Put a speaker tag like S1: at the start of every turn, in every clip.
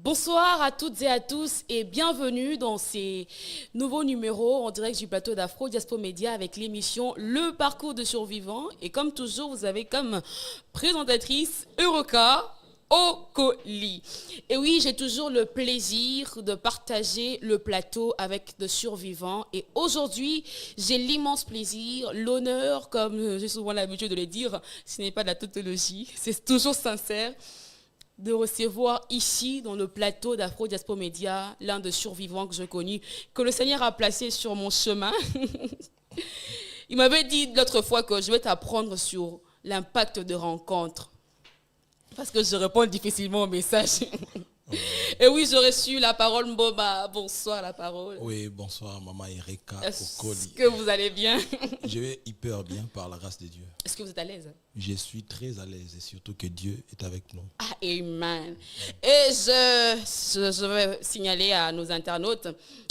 S1: Bonsoir à toutes et à tous et bienvenue dans ces nouveaux numéros en direct du plateau d'Afro Diaspo Média avec l'émission Le Parcours de Survivants. Et comme toujours, vous avez comme présentatrice Euroka Okoli. Et oui, j'ai toujours le plaisir de partager le plateau avec de survivants. Et aujourd'hui, j'ai l'immense plaisir, l'honneur, comme j'ai souvent l'habitude de le dire, ce n'est pas de la tautologie, c'est toujours sincère, de recevoir ici, dans le plateau d'Afro Diaspo Média, l'un des survivants que je connais, que le Seigneur a placé sur mon chemin. Il m'avait dit l'autre fois que je vais t'apprendre sur l'impact de rencontres. Parce que je réponds difficilement aux messages. Et oui, j'ai reçu la parole Mboba. Bonsoir, la parole.
S2: Oui, bonsoir, maman Erika Okoli.
S1: Est-ce que vous allez bien?
S2: Je vais hyper bien par la grâce de Dieu.
S1: Est-ce que vous êtes à l'aise?
S2: Je suis très à l'aise et surtout que Dieu est avec nous.
S1: Ah, amen. Et je vais signaler à nos internautes,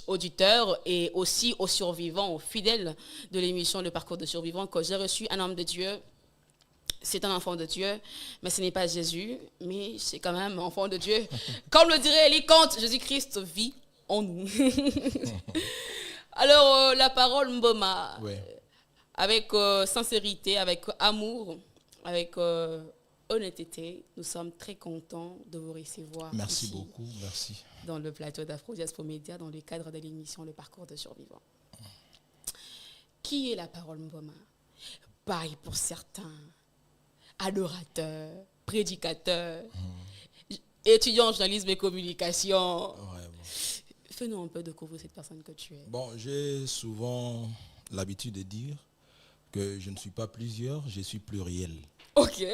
S1: auditeurs et aussi aux survivants, aux fidèles de l'émission Le Parcours de Survivants que j'ai reçu un homme de Dieu. C'est un enfant de Dieu, mais ce n'est pas Jésus, mais c'est quand même un enfant de Dieu. Comme le dirait Élie Kant, Jésus-Christ vit en nous. Alors, la parole Mboma,
S2: Ouais.
S1: avec sincérité, avec amour, avec honnêteté, nous sommes très contents de vous recevoir.
S2: Merci
S1: ici,
S2: beaucoup, merci.
S1: dans le plateau d'Afro Diaspo Média, dans le cadre de l'émission Le Parcours de Survivants. Qui est la parole Mboma? Pareil pour certains. Adorateur, prédicateur, étudiant en journalisme et communication.
S2: Ouais, bon.
S1: Fais-nous un peu découvrir cette personne que tu es.
S2: Bon, j'ai souvent l'habitude de dire que je ne suis pas plusieurs, je suis pluriel.
S1: Ok.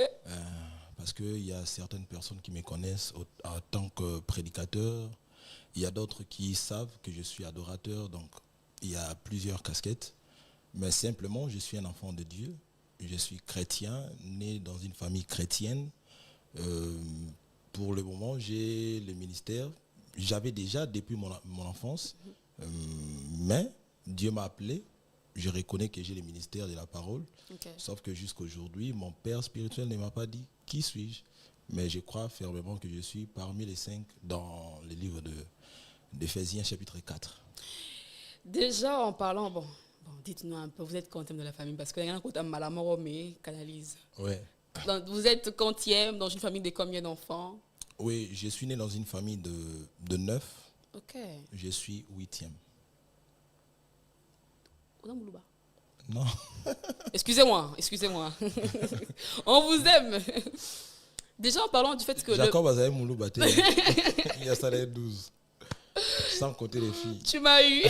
S2: Parce qu'il y a certaines personnes qui me connaissent en tant que prédicateur. Il y a d'autres qui savent que je suis adorateur. Donc, il y a plusieurs casquettes. Mais simplement, je suis un enfant de Dieu. Je suis chrétien, né dans une famille chrétienne. Pour le moment, j'ai le ministère. J'avais déjà depuis mon enfance. Mais Dieu m'a appelé. Je reconnais que j'ai le ministère de la parole.
S1: Okay.
S2: Sauf que jusqu'à aujourd'hui, mon père spirituel ne m'a pas dit qui suis-je. Mais je crois fermement que je suis parmi les 5 dans le livre d'Éphésiens chapitre 4.
S1: Déjà, en parlant, bon, dites-nous un peu, vous êtes quantième de la famille, parce que y a un côté malamoro, mais canalise.
S2: Ouais.
S1: Donc, vous êtes quantième dans une famille de combien d'enfants?
S2: Oui, je suis né dans une famille de 9.
S1: Ok.
S2: Je suis 8e. Non.
S1: Excusez-moi. On vous aime. Déjà, en parlant du fait que...
S2: Jacob Azaï Moulou Baté, il y a ça les 12. Sans compter les filles.
S1: Tu m'as eu.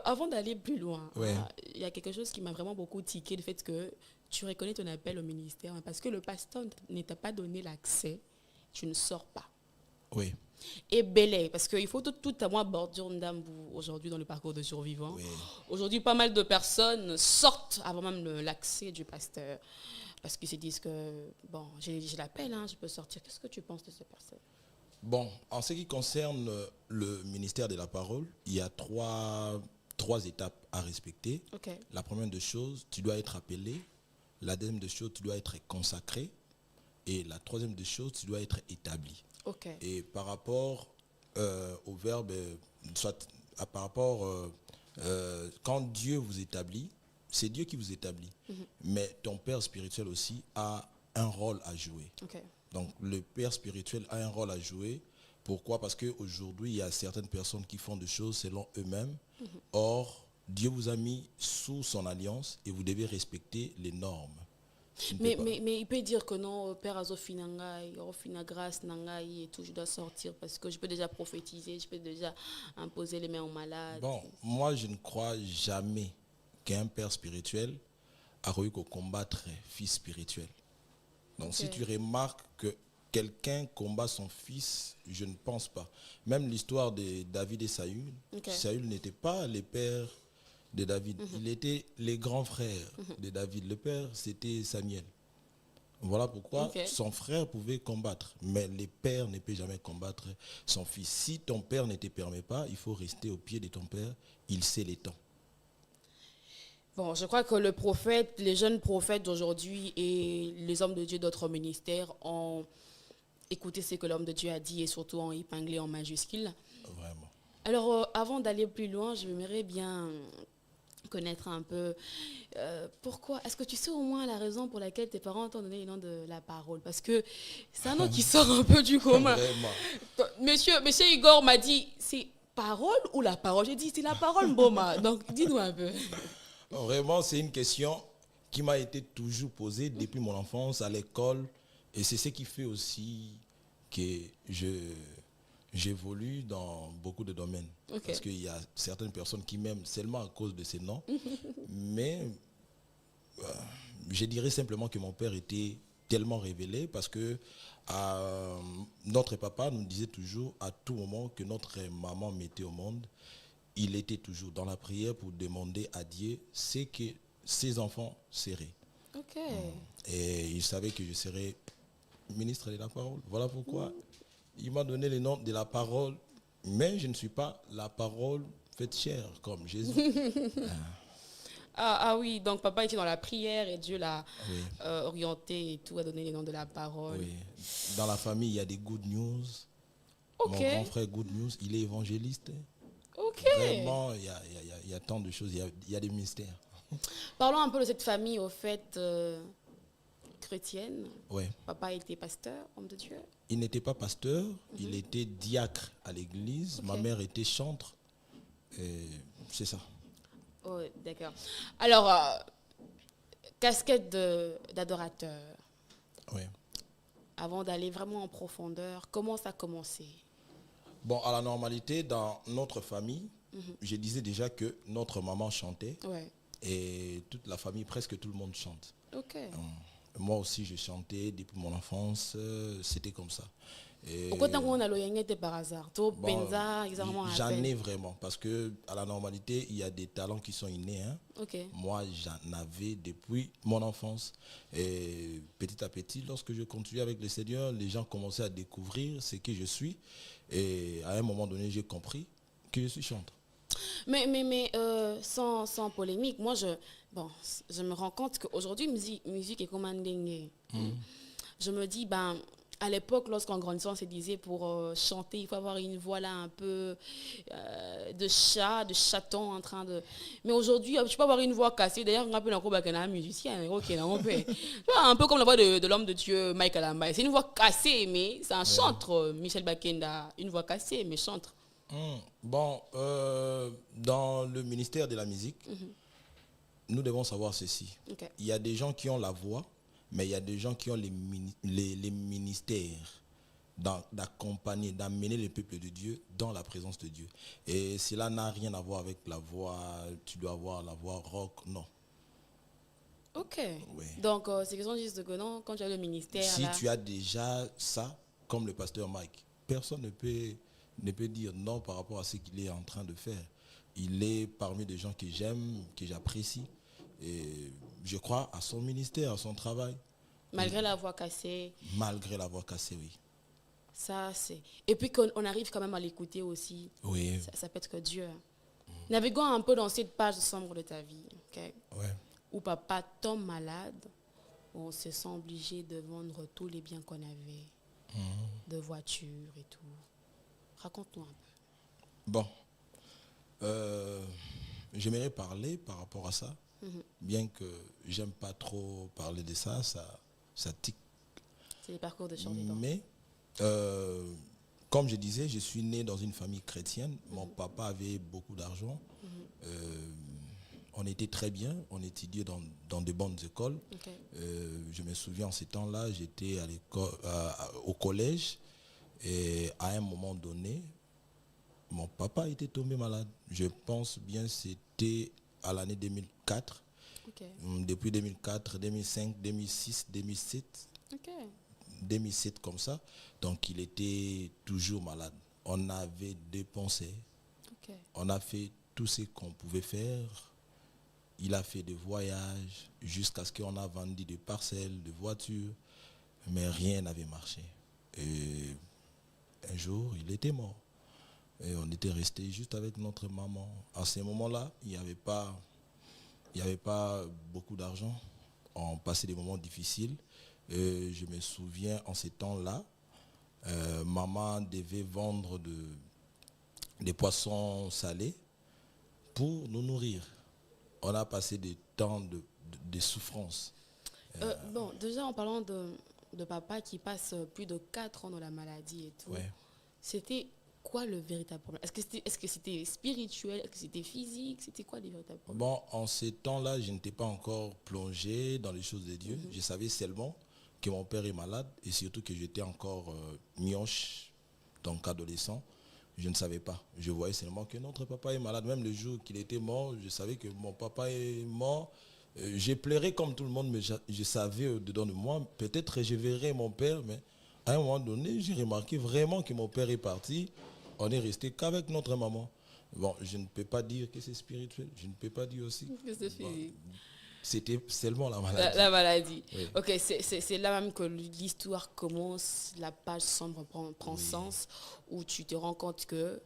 S1: Avant d'aller plus loin,
S2: Ouais.
S1: il y a quelque chose qui m'a vraiment beaucoup tiqué, le fait que tu reconnais ton appel au ministère, hein, parce que le pasteur ne t'a pas donné l'accès, tu ne sors pas.
S2: Oui.
S1: Et belé, parce qu'il faut tout à moi bordure d'ambou aujourd'hui dans le parcours de survivants.
S2: Oui.
S1: Aujourd'hui, pas mal de personnes sortent avant même l'accès du pasteur, parce qu'ils se disent que, bon, j'ai l'appel, hein, je peux sortir. Qu'est-ce que tu penses de ces personnes?
S2: Bon, en ce qui concerne le ministère de la parole, il y a trois étapes à respecter.
S1: Okay.
S2: La première des choses, tu dois être appelé. La deuxième des choses, tu dois être consacré. Et la troisième des choses, tu dois être établi.
S1: Okay.
S2: Et par rapport au verbe, par rapport, quand Dieu vous établit, c'est Dieu qui vous établit. Mais ton père spirituel aussi a un rôle à jouer.
S1: Okay.
S2: Donc le père spirituel a un rôle à jouer. Pourquoi? Parce qu'aujourd'hui, il y a certaines personnes qui font des choses selon eux-mêmes. Or, Dieu vous a mis sous son alliance et vous devez respecter les normes.
S1: Mais il peut dire que non, Père Azofi Nangai, Ofina Grâce Nangai et tout, je dois sortir parce que je peux déjà prophétiser, je peux déjà imposer les mains aux malades.
S2: Bon, moi je ne crois jamais qu'un père spirituel a eu qu'à combattre un fils spirituel. Donc si tu remarques que quelqu'un combat son fils, je ne pense pas. Même l'histoire de David et Saül, Saül n'était pas le père de David. Il était les grands frères de David. Le père, c'était Samuel. Voilà pourquoi son frère pouvait combattre. Mais le père ne peut jamais combattre son fils. Si ton père ne te permet pas, il faut rester au pied de ton père. Il sait les temps.
S1: Bon, je crois que les jeunes prophètes d'aujourd'hui et les hommes de Dieu d'autres ministères ont écouter ce que l'homme de Dieu a dit et surtout en épinglé en majuscule.
S2: Vraiment.
S1: Alors, avant d'aller plus loin, j'aimerais bien connaître un peu pourquoi. Est-ce que tu sais au moins la raison pour laquelle tes parents t'ont donné le nom de la parole? Parce que c'est un nom qui sort un peu du commun.
S2: Vraiment.
S1: Monsieur Igor m'a dit, c'est parole ou la parole? J'ai dit, c'est la parole, Mboma. Donc, dis-nous un peu.
S2: Vraiment, c'est une question qui m'a été toujours posée depuis mon enfance à l'école. Et c'est ce qui fait aussi que j'évolue dans beaucoup de domaines.
S1: Okay.
S2: Parce qu'il y a certaines personnes qui m'aiment seulement à cause de ces noms. Mais je dirais simplement que mon père était tellement révélé parce que notre papa nous disait toujours à tout moment que notre maman mettait au monde, il était toujours dans la prière pour demander à Dieu ce que ses enfants seraient.
S1: Okay.
S2: Et il savait que je serais ministre de la parole. Voilà pourquoi il m'a donné le nom de la parole, mais je ne suis pas la parole faite chair comme Jésus.
S1: Ah oui, donc papa était dans la prière et Dieu l'a
S2: Oui.
S1: Orienté et tout, a donné les noms de la parole.
S2: Oui. Dans la famille, il y a des good news.
S1: Ok.
S2: Mon grand frère good news, il est évangéliste.
S1: Ok.
S2: Vraiment, il y a tant de choses, il y a des mystères.
S1: Parlons un peu de cette famille, au fait, chrétienne.
S2: Oui.
S1: Papa était pasteur, homme de Dieu.
S2: Il n'était pas pasteur, il était diacre à l'église.
S1: Ok.
S2: Ma mère était chantre. C'est ça.
S1: Oh, d'accord. Alors, casquette d'adorateur.
S2: Oui.
S1: Avant d'aller vraiment en profondeur, comment ça a commencé?
S2: Bon, à la normalité, dans notre famille, je disais déjà que notre maman chantait.
S1: Ouais.
S2: Et toute la famille, presque tout le monde chante.
S1: Ok.
S2: Moi aussi, je chantais depuis mon enfance. C'était comme ça. Et
S1: Pourquoi tant qu'on a l'oyangé par hasard? Toi,
S2: bon,
S1: Benza, exactement.
S2: j'en ai vraiment. Parce que à la normalité, il y a des talents qui sont innés. Hein.
S1: Ok.
S2: Moi, j'en avais depuis mon enfance. Et petit à petit, lorsque je continuais avec le Seigneur, les gens commençaient à découvrir ce que je suis. Et à un moment donné, j'ai compris que je suis chanteur.
S1: Mais sans polémique, moi, je me rends compte qu'aujourd'hui, musique est comme un dengue. Je me dis, à l'époque, lorsqu'on grandissait, on se disait pour chanter, il faut avoir une voix là un peu de chat, de chaton en train de... Mais aujourd'hui, tu peux avoir une voix cassée. D'ailleurs, on appelle encore un musicien. Ok, on peut. Un peu comme la voix de l'homme de Dieu, Michael Ambaye. C'est une voix cassée, mais c'est un chantre. Michel Bakenda, une voix cassée, mais chantre.
S2: Bon, dans le ministère de la musique, nous devons savoir ceci.
S1: Okay.
S2: Il y a des gens qui ont la voix, mais il y a des gens qui ont les ministères d'accompagner, d'amener le peuple de Dieu dans la présence de Dieu. Et cela n'a rien à voir avec la voix, tu dois avoir la voix rock, non.
S1: Ok.
S2: Oui.
S1: Donc, c'est question juste de que non, quand tu as le ministère...
S2: Si
S1: là,
S2: tu as déjà ça, comme le pasteur Mike, personne ne peut dire non par rapport à ce qu'il est en train de faire. Il est parmi des gens que j'aime, que j'apprécie. Et je crois à son ministère, à son travail.
S1: malgré la voix cassée,
S2: Malgré la voix cassée, oui.
S1: ça c'est... Et puis qu'on arrive quand même à l'écouter aussi.
S2: Oui.
S1: Ça peut être que Dieu. Naviguons un peu dans cette page sombre de ta vie, ok?
S2: Ouais.
S1: Où papa tombe malade, où on se sent obligé de vendre tous les biens qu'on avait, de voitures et tout. Raconte-nous un peu.
S2: Bon. J'aimerais parler par rapport à ça. Bien que j'aime pas trop parler de ça, ça tique.
S1: C'est les parcours de survivants.
S2: Mais, comme je disais, je suis né dans une famille chrétienne. Mon papa avait beaucoup d'argent. On était très bien. On étudiait dans de bonnes écoles.
S1: Okay.
S2: Je me souviens, en ces temps-là, j'étais au collège. Et à un moment donné, mon papa était tombé malade. Je pense bien que c'était à l'année 2004.
S1: Okay.
S2: Depuis 2004, 2005, 2006, 2007.
S1: Okay.
S2: 2007 comme ça. Donc il était toujours malade. On avait dépensé.
S1: Okay.
S2: On a fait tout ce qu'on pouvait faire. Il a fait des voyages jusqu'à ce qu'on a vendu des parcelles, des voitures. Mais rien n'avait marché. Et un jour, il était mort. Et on était resté juste avec notre maman. À ce moment-là, il n'y avait pas beaucoup d'argent. On passait des moments difficiles. Et je me souviens, en ces temps-là, Maman devait vendre des poissons salés pour nous nourrir. On a passé des temps de souffrance.
S1: Bon, déjà en parlant de papa qui passe plus de 4 ans dans la maladie et tout,
S2: Ouais.
S1: c'était quoi le véritable problème? Est-ce que c'était spirituel? Est-ce que c'était physique? C'était quoi les véritables problèmes?
S2: Bon, en ces temps-là, je n'étais pas encore plongé dans les choses de Dieu. Je savais seulement que mon père est malade et surtout que j'étais encore mioche, donc adolescent. Je ne savais pas. Je voyais seulement que notre papa est malade. Même le jour qu'il était mort, je savais que mon papa est mort. J'ai pleuré comme tout le monde, mais je savais au-dedans de moi, peut-être je verrai mon père, mais à un moment donné, j'ai remarqué vraiment que mon père est parti. On est resté qu'avec notre maman. Bon, je ne peux pas dire que c'est spirituel. Je ne peux pas dire aussi.
S1: Que c'est physique.
S2: C'était seulement la
S1: La,
S2: maladie.
S1: la maladie.
S2: Oui.
S1: Ok, c'est là même que l'histoire commence, la page sombre prend sens, où tu te rends compte que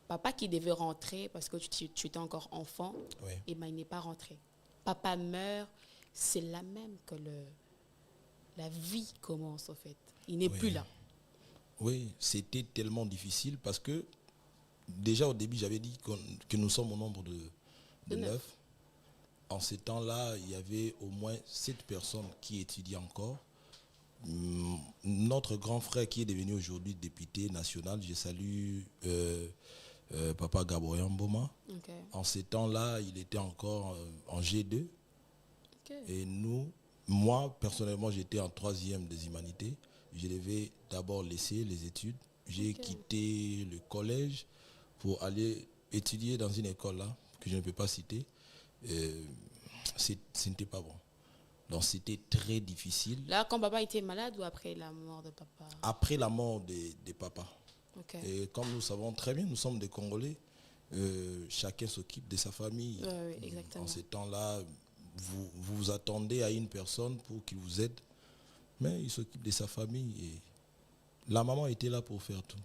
S1: papa qui devait rentrer, parce que tu étais encore enfant,
S2: Oui.
S1: et ben, il n'est pas rentré. Papa meurt, c'est là même que la vie commence en fait. Il n'est
S2: Oui.
S1: plus là.
S2: Oui, c'était tellement difficile parce que déjà au début, j'avais dit que nous sommes au nombre de 9. En ces temps-là, il y avait au moins 7 personnes qui étudiaient encore. Notre grand frère qui est devenu aujourd'hui député national, je salue Papa Gabriel Mboma.
S1: Ok.
S2: En ces temps-là, il était encore en G2.
S1: Ok.
S2: Et moi, personnellement, j'étais en 3e des humanités. Je devais d'abord laisser les études. J'ai
S1: Ok.
S2: quitté le collège pour aller étudier dans une école là, que je ne peux pas citer. Ce n'était pas bon. Donc c'était très difficile.
S1: Là, quand papa était malade ou après la mort de papa?
S2: Après la mort des papas.
S1: Ok.
S2: Et comme nous savons très bien, nous sommes des Congolais. Chacun s'occupe de sa famille.
S1: Oui, exactement.
S2: En ces temps-là, vous vous attendez à une personne pour qu'il vous aide, mais il s'occupe de sa famille. Et la maman était là pour faire tout.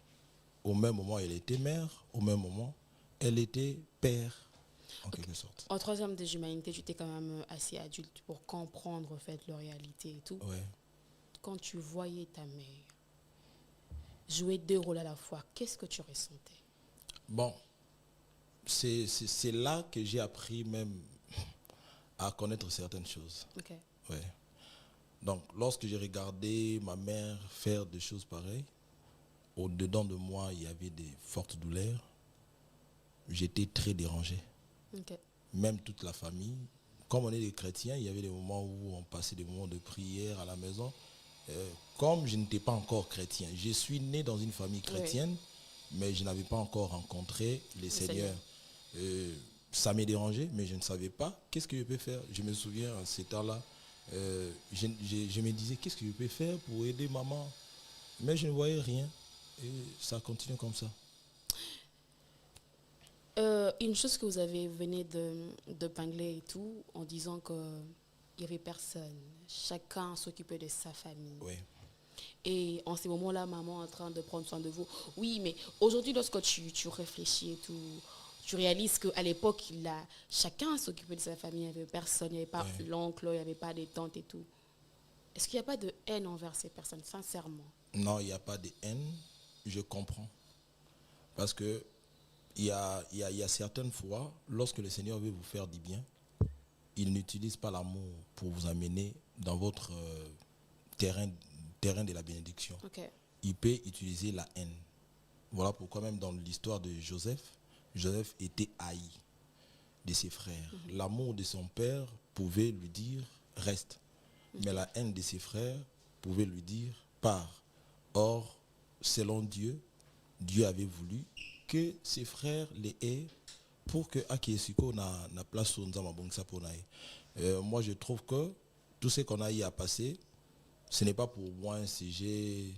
S2: Au même moment, elle était mère. Au même moment, elle était père, en quelque sorte.
S1: En 3e des humanités, tu étais quand même assez adulte pour comprendre en fait leur réalité et tout.
S2: Ouais.
S1: Quand tu voyais ta mère jouer 2 rôles à la fois, qu'est-ce que tu ressentais?
S2: Bon, c'est là que j'ai appris même à connaître certaines choses.
S1: Ok.
S2: Ouais. Donc, lorsque j'ai regardé ma mère faire des choses pareilles, au-dedans de moi, il y avait des fortes douleurs. J'étais très dérangé.
S1: Ok.
S2: Même toute la famille. Comme on est des chrétiens, il y avait des moments où on passait des moments de prière à la maison. Comme je n'étais pas encore chrétien, je suis né dans une famille chrétienne, mais je n'avais pas encore rencontré les Seigneurs. Ça m'est dérangé, mais je ne savais pas qu'est-ce que je peux faire. Je me souviens à ce temps-là, je me disais qu'est-ce que je peux faire pour aider maman, mais je ne voyais rien. Et ça continue comme ça.
S1: Une chose que vous venez de pingler et tout, en disant qu'il n'y avait personne, chacun s'occupait de sa famille.
S2: Oui.
S1: Et en ces moments-là, maman est en train de prendre soin de vous. Oui, mais aujourd'hui, lorsque tu réfléchis et tout, tu réalises qu'à l'époque, chacun s'occupait de sa famille, il n'y avait personne, il n'y avait pas l'oncle, il n'y avait pas des tantes et tout. Est-ce qu'il n'y a pas de haine envers ces personnes, sincèrement?
S2: Non, il n'y a pas de haine, je comprends. Parce que il y a certaines fois, lorsque le Seigneur veut vous faire du bien, il n'utilise pas l'amour pour vous amener dans votre terrain de la bénédiction.
S1: Okay.
S2: Il peut utiliser la haine. Voilà pourquoi même dans l'histoire de Joseph, Joseph était haï de ses frères. L'amour de son père pouvait lui dire « reste ». Mais la haine de ses frères pouvait lui dire « pars ». Or, selon Dieu, Dieu avait voulu que ses frères les aient pour que Akiyesiko na place sur Nzama Bongsa pour naï. Moi, je trouve que tout ce qu'on a eu à passer, ce n'est pas pour moi un sujet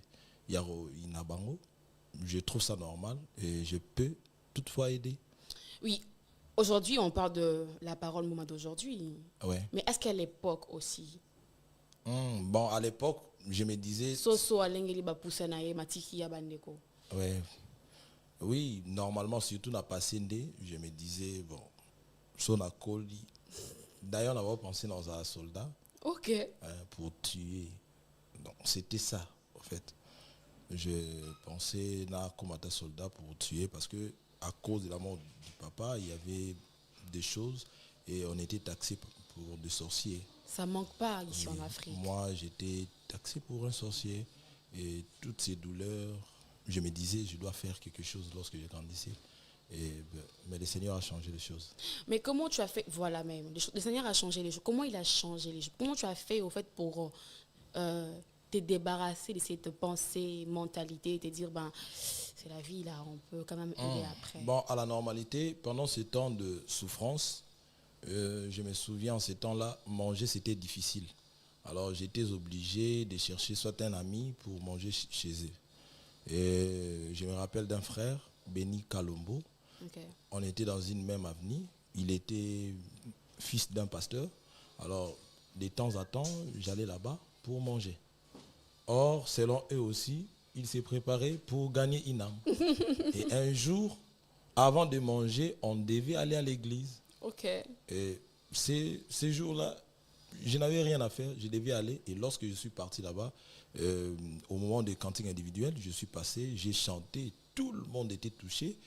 S2: Yaro Inabango. Je trouve ça normal et je peux toutefois aider.
S1: Oui, aujourd'hui, on parle de la parole moment d'aujourd'hui.
S2: Ouais.
S1: Mais est-ce qu'à l'époque aussi?
S2: Bon, à l'époque, je me disais... Ouais. Oui, normalement, surtout dans Passende, je me disais, bon, Sona Koli. D'ailleurs, on avait pensé dans un soldat
S1: Ok.
S2: pour tuer. Donc, c'était ça, en fait. Je pensais na combattre soldat pour tuer parce que à cause de la mort du papa, il y avait des choses et on était taxé pour des sorciers.
S1: Ça manque pas ici
S2: Oui.
S1: en Afrique.
S2: Moi, j'étais taxé pour un sorcier et toutes ces douleurs, je me disais, je dois faire quelque chose lorsque je grandissais. Mais le Seigneur a changé les choses.
S1: Mais comment tu as fait, voilà même, le Seigneur a changé les choses. Comment il a changé les choses? Comment tu as fait au fait pour te débarrasser de cette pensée, mentalité, te dire, ben, c'est la vie là, on peut quand même aider après.
S2: Bon, à la normalité, pendant ces temps de souffrance, je me souviens en ces temps-là, manger c'était difficile. Alors j'étais obligé de chercher soit un ami pour manger chez eux. Et je me rappelle d'un frère, Benny Kalombo.
S1: Okay.
S2: On était dans une même avenue. Il était fils d'un pasteur. Alors, de temps à temps, j'allais là-bas pour manger. Or, selon eux aussi, il s'est préparé pour gagner une âme. Et un jour, avant de manger, on devait aller à l'église.
S1: Ok.
S2: Et ces jours-là, je n'avais rien à faire, je devais aller. Et lorsque je suis parti là-bas, au moment des cantines individuelles, je suis passé, j'ai chanté, tout le monde était touché.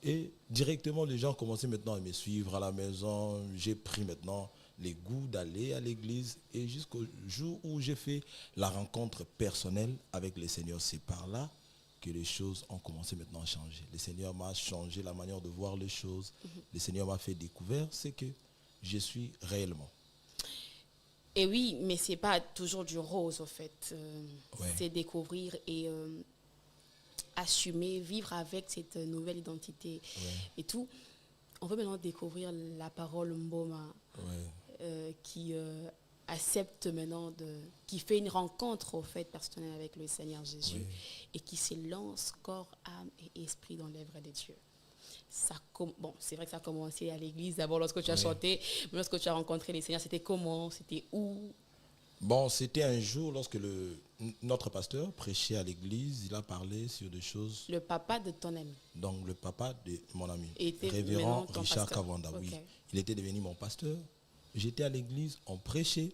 S2: Et directement, les gens commençaient maintenant à me suivre à la maison. J'ai pris maintenant les goûts d'aller à l'église. Et jusqu'au jour où j'ai fait la rencontre personnelle avec le Seigneur, c'est par là que les choses ont commencé maintenant à changer. Le Seigneur m'a changé la manière de voir les choses. Le Seigneur m'a fait découvrir ce que je suis réellement.
S1: Et oui, mais c'est pas toujours du rose, en fait.
S2: Ouais.
S1: C'est découvrir et assumer, vivre avec cette nouvelle identité et tout. On veut maintenant découvrir la parole Mboma qui accepte maintenant, qui fait une rencontre, au fait, personnelle avec le Seigneur Jésus et qui se lance corps, âme et esprit dans l'œuvre de Dieu. Bon, c'est vrai que ça a commencé à l'église d'abord lorsque tu as chanté, mais lorsque tu as rencontré les Seigneurs, c'était comment? C'était où?
S2: Bon, c'était un jour lorsque notre pasteur prêchait à l'église, il a parlé sur des choses.
S1: Le papa de ton ami?
S2: Donc le papa de mon ami,
S1: était
S2: révérend Richard
S1: pasteur.
S2: Kavanda,
S1: Okay.
S2: oui. Il était devenu mon pasteur. J'étais à l'église, on prêchait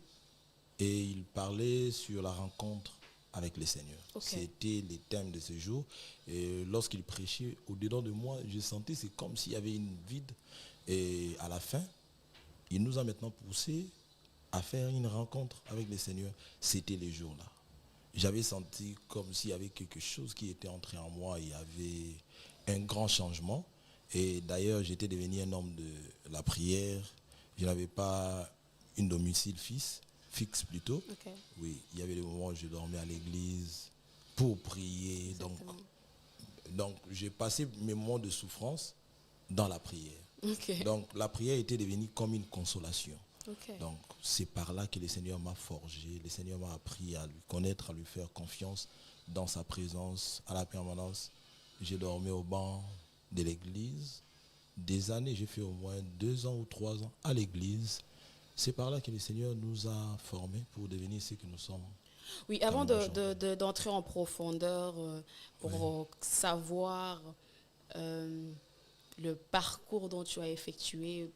S2: et il parlait sur la rencontre avec le Seigneur. Okay. C'était les thèmes de ce jour. Et lorsqu'il prêchait, au-dedans de moi, je sentais, c'est comme s'il y avait une vide. Et à la fin, il nous a maintenant poussé à faire une rencontre avec le Seigneur. C'était les jours-là. J'avais senti comme s'il y avait quelque chose qui était entré en moi. Il y avait un grand changement. Et d'ailleurs, j'étais devenu un homme de la prière. Je n'avais pas une domicile fixe plutôt.
S1: Okay.
S2: Oui, il y avait des moments où je dormais à l'église pour prier. Donc j'ai passé mes moments de souffrance dans la prière.
S1: Okay.
S2: Donc la prière était devenue comme une consolation.
S1: Okay.
S2: Donc c'est par là que le Seigneur m'a forgé. Le Seigneur m'a appris à lui connaître, à lui faire confiance dans sa présence, à la permanence. J'ai dormi au banc de l'église. Des années, j'ai fait au moins 2 ans ou 3 ans à l'église. C'est par là que le Seigneur nous a formés pour devenir ce que nous sommes.
S1: Oui, avant d'entrer en profondeur pour savoir le parcours dont tu as effectué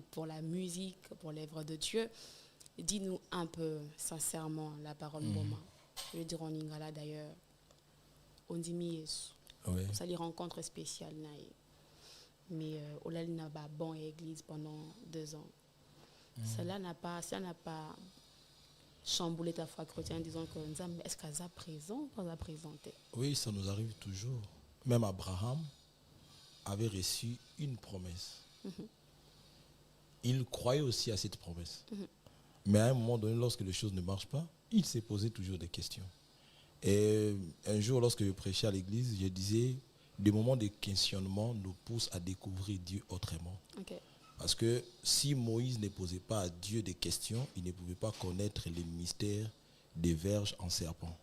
S1: pour la musique, pour l'œuvre de Dieu, dis-nous un peu sincèrement la parole Mboma. Je vais dire en lingala d'ailleurs. On dit Yesu. Ça les rencontre spéciale. Mais Olali n'a pas bon église pendant 2 ans. Cela n'a pas chamboulé ta foi chrétienne en disant que est-ce qu'elle a présent ou pas présenté?
S2: Oui, ça nous arrive toujours. Même Abraham avait reçu une promesse. Il croyait aussi à cette promesse. Mais à un moment donné, lorsque les choses ne marchent pas, il s'est posé toujours des questions. Et un jour, lorsque je prêchais à l'église, je disais, des moments de questionnement nous poussent à découvrir Dieu autrement.
S1: Okay.
S2: Parce que si Moïse ne posait pas à Dieu des questions, il ne pouvait pas connaître les mystères des verges en serpent.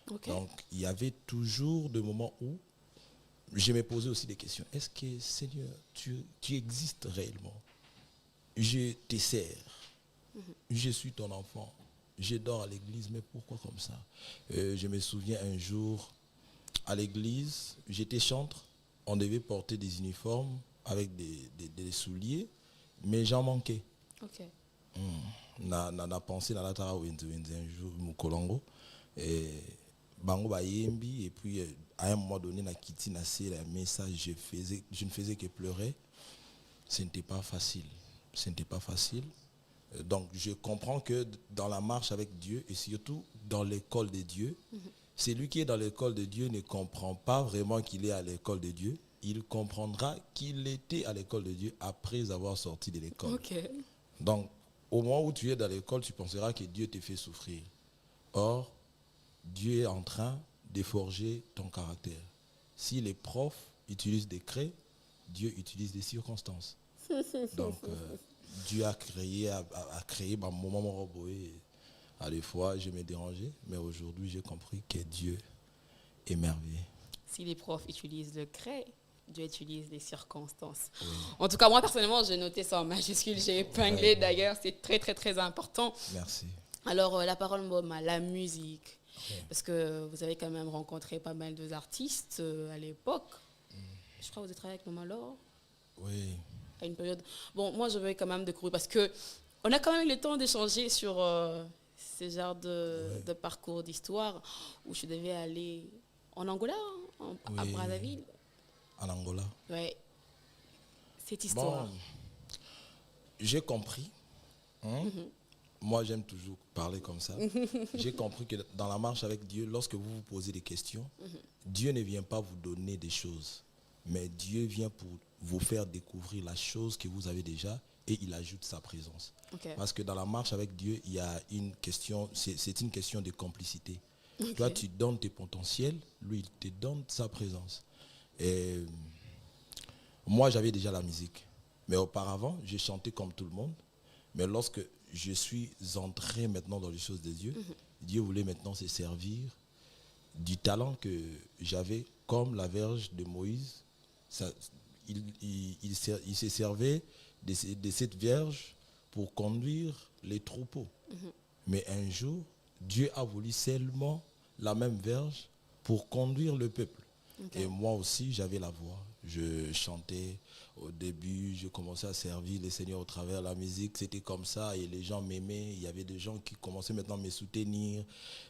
S1: Okay.
S2: Donc, il y avait toujours des moments où je me posais aussi des questions. Est-ce que, Seigneur, tu existes réellement? Je te sers. Je suis ton enfant. Je dors à l'église, mais pourquoi comme ça? Je me souviens un jour, à l'église, j'étais chantre. On devait porter des uniformes avec des souliers, mais j'en manquais.
S1: Okay.
S2: Na pensé dans la tara un jour, Moukolongo. Et bango bayembi, et puis à un moment donné na kiti na se la message, je ne faisais que pleurer. Ce n'était pas facile. Ce n'était pas facile. Donc je comprends que dans la marche avec Dieu, et surtout dans l'école de Dieu, celui qui est dans l'école de Dieu ne comprend pas vraiment qu'il est à l'école de Dieu. Il comprendra qu'il était à l'école de Dieu après avoir sorti de l'école.
S1: Ok.
S2: Donc, au moment où tu es dans l'école, tu penseras que Dieu te fait souffrir. Or, Dieu est en train de forger ton caractère. Si les profs utilisent des craies, Dieu utilise des circonstances. Donc, Dieu a créé un moment roboé. À des fois, je me dérangeais, mais aujourd'hui, j'ai compris que Dieu est merveilleux.
S1: Si les profs utilisent le craie, Dieu utilise les circonstances. Oui. En tout cas, moi, personnellement, j'ai noté ça en majuscule. J'ai épinglé, d'ailleurs. C'est très, très, très important.
S2: Merci.
S1: Alors, la parole, la musique. Oui. Parce que vous avez quand même rencontré pas mal d'artistes à l'époque. Je crois que vous avez travaillé avec Maman Laure.
S2: Oui.
S1: À une période. Bon, moi, je vais quand même découvrir parce qu'on a quand même eu le temps d'échanger sur ce genre de parcours d'histoire où je devais aller en Angola, à Brazzaville.
S2: En Angola.
S1: Oui. Cette histoire.
S2: Bon, j'ai compris. Moi, j'aime toujours parler comme ça. J'ai compris que dans la marche avec Dieu, lorsque vous vous posez des questions, Dieu ne vient pas vous donner des choses, mais Dieu vient pour vous faire découvrir la chose que vous avez déjà et il ajoute sa présence. Okay. Parce que dans la marche avec Dieu, il y a une question, c'est une question de complicité. Okay. Toi, tu donnes tes potentiels, lui, il te donne sa présence. Et moi, j'avais déjà la musique. Mais auparavant, j'ai chanté comme tout le monde. Mais lorsque je suis entré maintenant dans les choses de Dieu, Dieu voulait maintenant se servir du talent que j'avais comme la verge de Moïse. Ça, il se servait de cette verge pour conduire les troupeaux. Mais un jour, Dieu a voulu seulement la même verge pour conduire le peuple. Okay. Et moi aussi, j'avais la voix. Je chantais au début, je commençais à servir le Seigneur au travers de la musique. C'était comme ça et les gens m'aimaient. Il y avait des gens qui commençaient maintenant à me soutenir.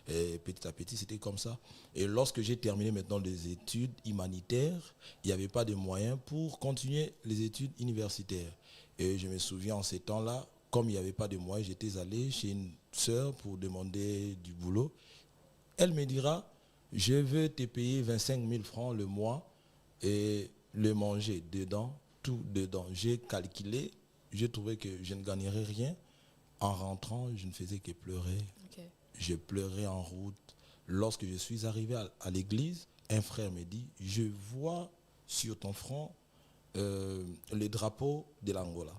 S2: Et petit à petit, c'était comme ça. Et lorsque j'ai terminé maintenant les études humanitaires, il n'y avait pas de moyens pour continuer les études universitaires. Et je me souviens en ces temps-là, comme il n'y avait pas de moyens, j'étais allé chez une sœur pour demander du boulot. Elle me dira, je veux te payer 25 000 francs le mois et le manger dedans, tout dedans. J'ai calculé, j'ai trouvé que je ne gagnerais rien. En rentrant, je ne faisais que pleurer. Okay. Je pleurais en route. Lorsque je suis arrivé à l'église, un frère me dit, je vois sur ton front le drapeau de l'Angola.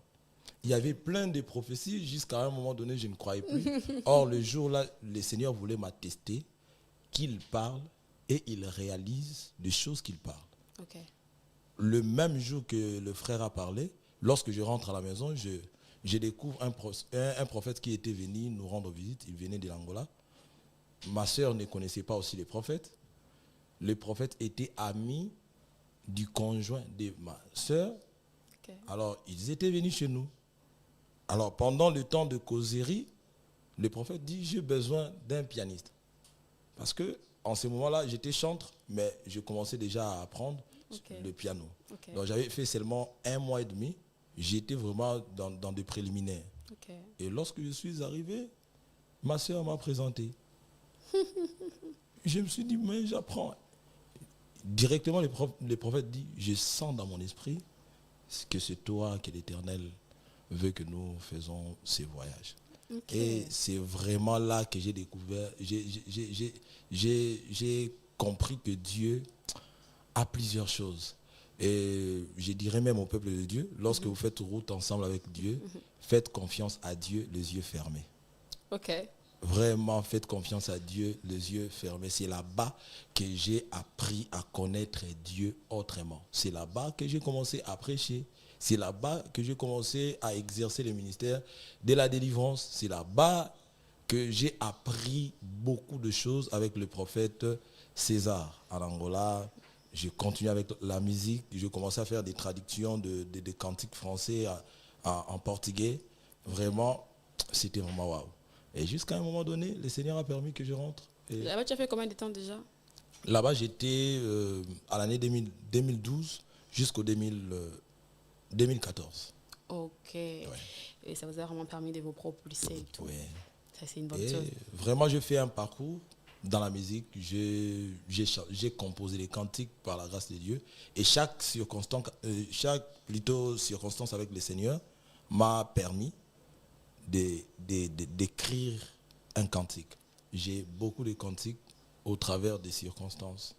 S2: Il y avait plein de prophéties, jusqu'à un moment donné, je ne croyais plus. Or, le jour-là, le Seigneur voulait m'attester qu'il parle et il réalise des choses qu'il parle.
S1: Okay.
S2: Le même jour que le frère a parlé, lorsque je rentre à la maison, je découvre un prophète qui était venu nous rendre visite. Il venait de l'Angola. Ma sœur ne connaissait pas aussi les prophètes. Le prophète était ami du conjoint de ma sœur. Okay. Alors, ils étaient venus chez nous. Alors, pendant le temps de causerie, le prophète dit, j'ai besoin d'un pianiste. Parce que en ce moment-là, j'étais chantre, mais je commençais déjà à apprendre le piano. Okay. Donc, j'avais fait seulement 1 mois et demi. J'étais vraiment dans des préliminaires. Okay. Et lorsque je suis arrivé, ma sœur m'a présenté. Je me suis dit, mais j'apprends. Directement, le prophète dit, je sens dans mon esprit que c'est toi que l'Éternel veut que nous faisons ces voyages. Okay. Et c'est vraiment là que j'ai découvert, j'ai compris que Dieu a plusieurs choses. Et je dirais même au peuple de Dieu, lorsque vous faites route ensemble avec Dieu, faites confiance à Dieu les yeux fermés.
S1: Ok.
S2: Vraiment, faites confiance à Dieu les yeux fermés. C'est là-bas que j'ai appris à connaître Dieu autrement. C'est là-bas que j'ai commencé à prêcher. C'est là-bas que j'ai commencé à exercer le ministère de la délivrance. C'est là-bas que j'ai appris beaucoup de choses avec le prophète César en Angola. J'ai continué avec la musique. J'ai commencé à faire des traductions de cantiques français en portugais. Vraiment, c'était vraiment waouh. Et jusqu'à un moment donné, le Seigneur a permis que je rentre Et
S1: Là-bas, tu as fait combien de temps déjà?
S2: là-bas, j'étais à l'année 2012 jusqu'au 2014.
S1: Ok.
S2: Ouais.
S1: Et ça vous a vraiment permis de vous propulser et tout.
S2: Ouais.
S1: Ça, c'est une bonne
S2: Et
S1: chose.
S2: vraiment, je fais un parcours dans la musique. J'ai composé des cantiques par la grâce de Dieu. Et chaque circonstance avec le Seigneur m'a permis d'écrire un cantique. J'ai beaucoup de cantiques au travers des circonstances.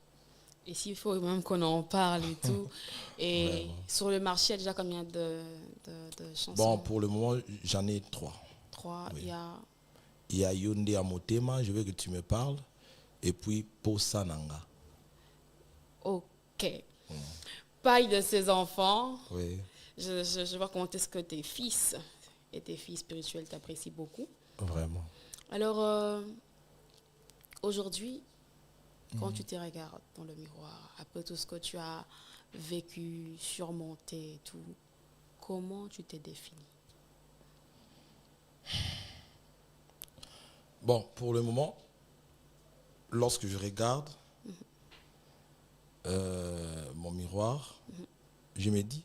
S1: Et s'il faut même qu'on en parle et tout. Et
S2: Vraiment.
S1: sur le marché, il y a déjà combien de chansons?
S2: Bon, pour le moment, j'en ai 3.
S1: 3.
S2: Oui.
S1: Il y a...
S2: Il y a Yonde Amotema, je veux que tu me parles. Et puis Posananga.
S1: Ok. Paille de ses enfants.
S2: Oui.
S1: Je vois comment est-ce que tes fils et tes filles spirituelles t'apprécient beaucoup.
S2: Vraiment.
S1: Alors, aujourd'hui, quand tu te regardes dans le miroir, après tout ce que tu as vécu, surmonté et tout, comment tu t'es défini?
S2: Bon, pour le moment, lorsque je regarde mon miroir, je me dis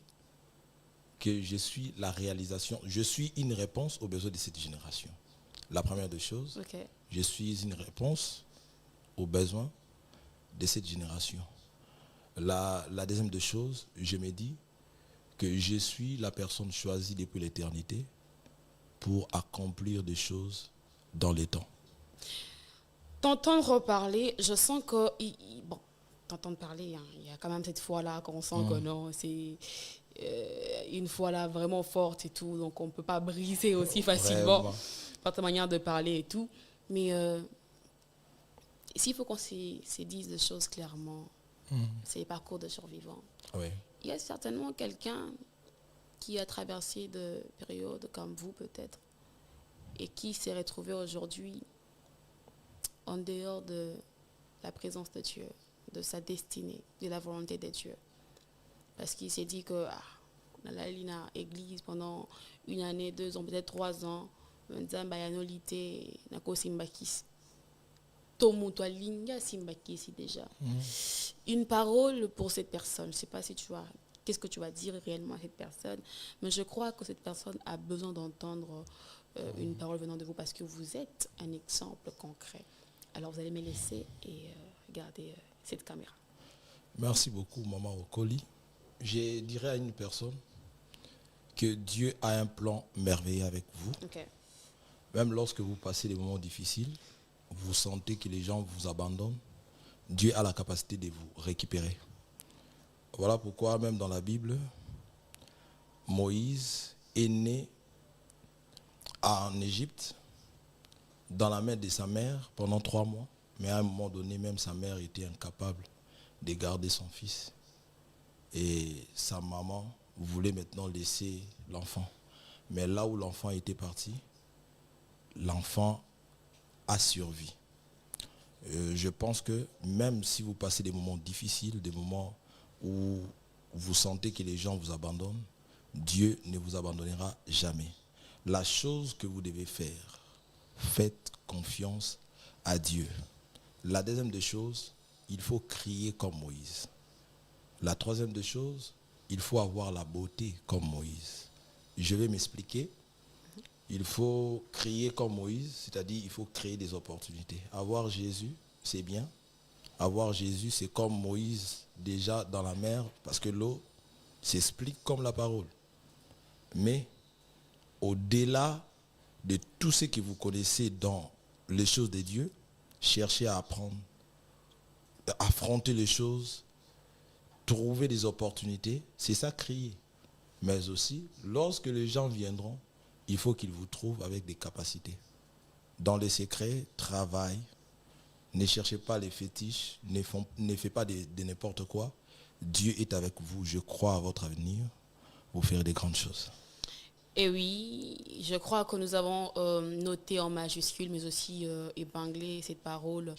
S2: que je suis la réalisation, je suis une réponse aux besoins de cette génération. La première des choses,
S1: Ok.
S2: je suis une réponse aux besoins de cette génération. La deuxième des choses, je me dis que je suis la personne choisie depuis l'éternité pour accomplir des choses dans les temps.
S1: T'entendre parler, je sens que... bon, t'entendre parler, hein, il y a quand même cette foi-là qu'on sent que non, c'est une foi-là vraiment forte et tout, donc on ne peut pas briser aussi facilement
S2: Vraiment.
S1: par ta manière de parler et tout. Mais s'il faut qu'on se dise des choses clairement, c'est les parcours de survivants.
S2: Oui.
S1: Il y a certainement quelqu'un qui a traversé des périodes comme vous peut-être et qui s'est retrouvé aujourd'hui en dehors de la présence de Dieu, de sa destinée, de la volonté de Dieu. Parce qu'il s'est dit que dans la église pendant 1 année, 2 ans, peut-être 3 ans, déjà. Une parole pour cette personne. Je ne sais pas si tu vois, qu'est-ce que tu vas dire réellement à cette personne, mais je crois que cette personne a besoin d'entendre une parole venant de vous parce que vous êtes un exemple concret. Alors vous allez me laisser et regarder cette caméra.
S2: Merci beaucoup, Maman Okoli. Je dirais à une personne que Dieu a un plan merveilleux avec vous.
S1: Okay.
S2: Même lorsque vous passez des moments difficiles, vous sentez que les gens vous abandonnent, Dieu a la capacité de vous récupérer. Voilà pourquoi même dans la Bible, Moïse est né en Égypte, dans la main de sa mère pendant 3 mois. Mais à un moment donné, même sa mère était incapable de garder son fils. Et sa maman voulait maintenant laisser l'enfant. Mais là où l'enfant était parti, l'enfant a survécu. Je pense que même si vous passez des moments difficiles, des moments où vous sentez que les gens vous abandonnent, Dieu ne vous abandonnera jamais. La chose que vous devez faire, faites confiance à Dieu. La deuxième des choses, il faut crier comme Moïse. La troisième des choses, il faut avoir la beauté comme Moïse. Je vais m'expliquer. Il faut crier comme Moïse, c'est-à-dire il faut créer des opportunités. Avoir Jésus, c'est bien. Avoir Jésus, c'est comme Moïse déjà dans la mer, parce que l'eau s'explique comme la parole. Mais au-delà de tout ce que vous connaissez dans les choses de Dieu, cherchez à apprendre, affronter les choses, trouver des opportunités, c'est ça crier. Mais aussi, lorsque les gens viendront, il faut qu'ils vous trouvent avec des capacités. Dans les secrets, travail. Ne cherchez pas les fétiches, ne faites pas de n'importe quoi. Dieu est avec vous, je crois à votre avenir. Vous ferez des grandes choses.
S1: Et oui, je crois que nous avons noté en majuscule, mais aussi épinglé cette parole.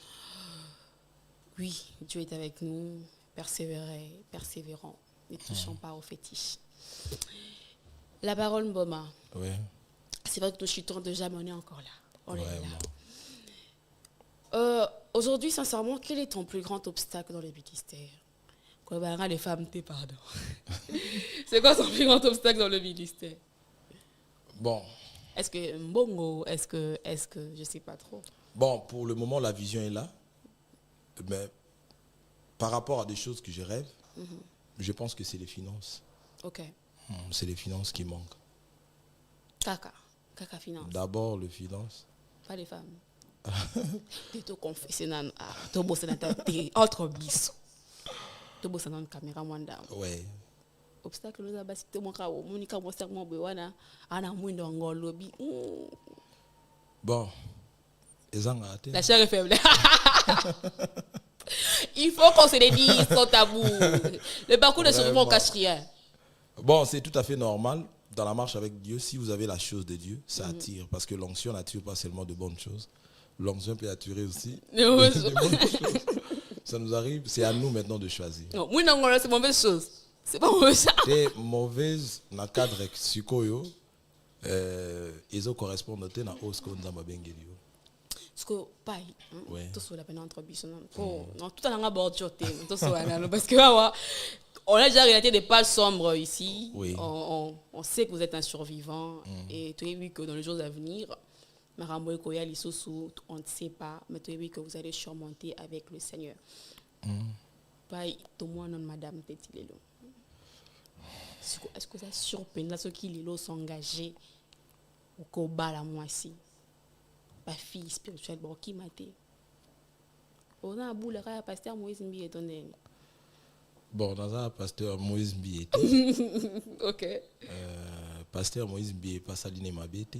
S1: Oui, Dieu est avec nous, persévérant, ne touchons pas aux fétiches. La parole Mboma.
S2: Oui.
S1: C'est vrai que nous chutons déjà, mais on est encore là. On est
S2: Vraiment.
S1: là. Aujourd'hui, sincèrement, quel est ton plus grand obstacle dans le ministère? Quoi, bah, les femmes, pardon. C'est quoi ton plus grand obstacle dans le ministère?
S2: Bon.
S1: Est-ce que Mbongo, est-ce que, je sais pas trop.
S2: Bon, pour le moment, la vision est là. Mais par rapport à des choses que je rêve, je pense que c'est les finances.
S1: Ok.
S2: C'est les finances qui manquent.
S1: Caca finance.
S2: D'abord, les finances.
S1: Pas les femmes. Tu te confesses, tu bosses dans ta autre bisou. Tu bosses dans une caméra, moi,
S2: ouais.
S1: Obstacle, nous avons cité mon cas, Monica Moster, mon béwana, Anna Mouindo, lobby.
S2: Bon.
S1: La chair est faible. Il faut qu'on se le dise sans tabou. Le parcours de survivant ne cache rien.
S2: Bon, c'est tout à fait normal. Dans la marche avec Dieu, si vous avez la chose de Dieu, ça attire. Parce que l'onction n'attire pas seulement de bonnes choses. L'onction peut attirer aussi de bonnes choses. Ça nous arrive, c'est à nous maintenant de choisir.
S1: Non, moi, non, c'est mauvaise chose. C'est pas mauvais ça.
S2: C'est mauvaise dans le cadre de Sukoyo. Ils correspondent à hausse qu'on a bengelio.
S1: Parce que pas tout sur la peine entre bisons. Non, tout à l'heure bord choté, tout sur la parce que on a déjà relaté des pages sombres ici.
S2: Oui.
S1: On sait que vous êtes un survivant et tu as vu que dans les jours à venir, Marambo Koya Lissousou, on ne sait pas, mais tu as vu que vous allez surmonter avec le Seigneur. Pas tout moi non madame Tétilelo. Est-ce que ça surprend ceux qui les s'engager au combat la moitié? Ma fille spirituelle, bon, qui m'a dit? On a un bout, le pasteur Moïse Mbi est ton aile.
S2: Bon, dans un pasteur Moïse Mbi
S1: ok.
S2: Pasteur Moïse Mbi pas saline ma bête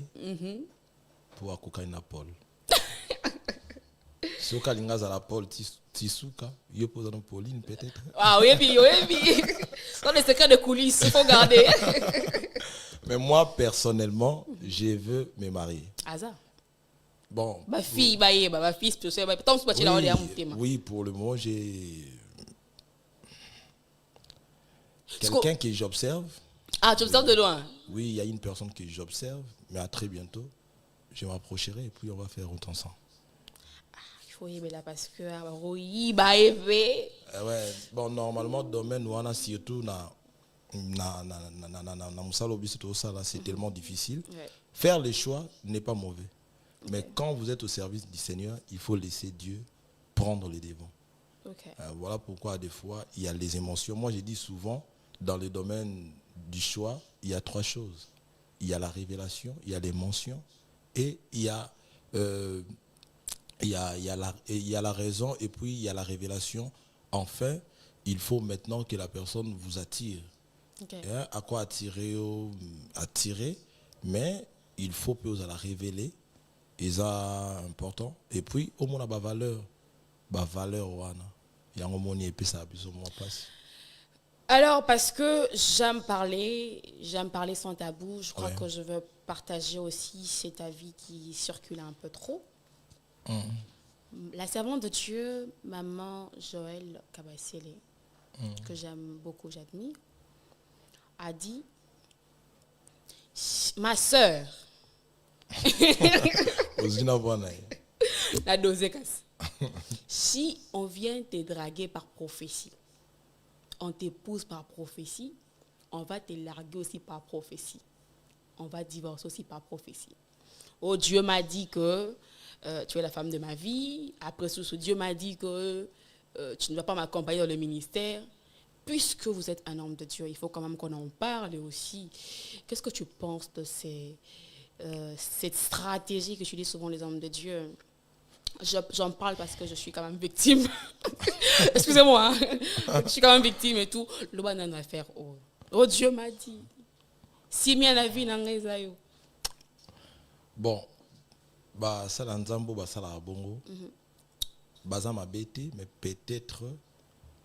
S2: pour accompagner Paul. Si au cas à la Paul Tisuka, il pose dans Pauline peut-être.
S1: Ah oui, oui. Dans les secrets de coulisses, il faut garder.
S2: Mais moi, personnellement, je veux me marier.
S1: Asa.
S2: Bon.
S1: Ma fille, ma fille,
S2: oui, pour le moment, j'ai quelqu'un que j'observe.
S1: Ah, tu observes de loin?
S2: Oui, il y a une personne que j'observe, mais à très bientôt, je m'approcherai et puis on va faire autre ensemble.
S1: Il faut y aller là parce que oui, ouais,
S2: bon, normalement, domaine où on a surtout c'est tellement difficile.
S1: Ouais.
S2: Faire les choix n'est pas mauvais. Mais quand vous êtes au service du Seigneur, il faut laisser Dieu prendre les devants.
S1: Okay.
S2: Voilà pourquoi des fois, il y a les émotions. Moi, j'ai dit souvent, dans le domaine du choix, il y a 3 choses. Il y a la révélation, il y a l'émotion et il y a la raison et puis il y a la révélation. Enfin, il faut maintenant que la personne vous attire.
S1: Okay.
S2: À quoi attirer, mais il faut peu la révéler. Et ça important. Et puis, au moins, la valeur. Il y a un moment où ça passe.
S1: Alors, parce que j'aime parler sans tabou, je crois que je veux partager aussi cet avis qui circule un peu trop. La servante de Dieu, maman Joël Kabassele, que j'aime beaucoup, j'admire, a dit, ma sœur, la dose casse. Si on vient te draguer par prophétie, on t'épouse par prophétie, on va te larguer aussi par prophétie, on va divorcer aussi par prophétie. Oh, Dieu m'a dit que tu es la femme de ma vie. Après ce Dieu m'a dit que tu ne vas pas m'accompagner dans le ministère. Puisque vous êtes un homme de Dieu, il faut quand même qu'on en parle aussi. Qu'est-ce que tu penses de cette stratégie que tu dis souvent les hommes de Dieu? J'en parle parce que je suis quand même victime. Excusez-moi, je suis quand même victime et tout. Le banane va faire oh Dieu m'a dit. Si bien la vie n'a rien.
S2: Bon, bah ça l'ensemble bah ça la bongo. Baza ma bête mais peut-être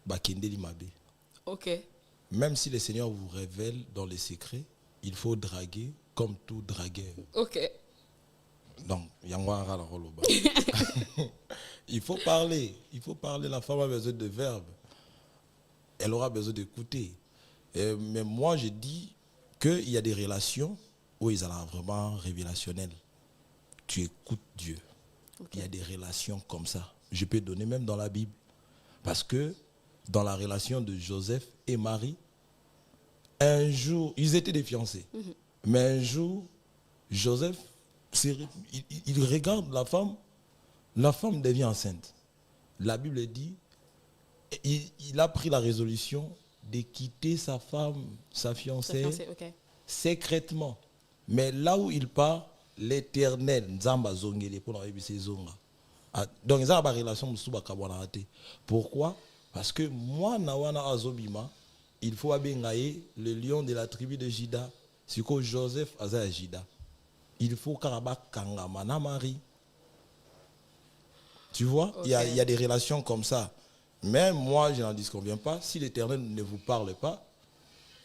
S2: bah kendeli mabe.
S1: OK.
S2: Même si le Seigneur vous révèle dans les secrets, il faut draguer comme tout dragueur.
S1: OK.
S2: Donc, il faut parler. La femme a besoin de verbes. Elle aura besoin d'écouter. Mais moi, je dis qu'il y a des relations où ils sont vraiment révélationnelles. Tu écoutes Dieu. Okay. Il y a des relations comme ça. Je peux donner même dans la Bible. Parce que dans la relation de Joseph et Marie, un jour, ils étaient des fiancés. Mais un jour, Joseph, il regarde la femme devient enceinte. La Bible dit, il a pris la résolution de quitter sa femme, sa fiancée,
S1: okay.
S2: secrètement. Mais là où il part, l'Éternel, Nzamba Zongele, pour la Zonga. Donc, ils ont une relation avec pourquoi? Parce que moi, Nawana Azobima, il faut abengaye le lion de la tribu de Jida. C'est que Joseph Aza Jida. Il faut Karaba Kangamana Marie. Tu vois, okay. Il y a des relations comme ça. Mais moi, je n'en disconviens pas. Si l'Éternel ne vous parle pas,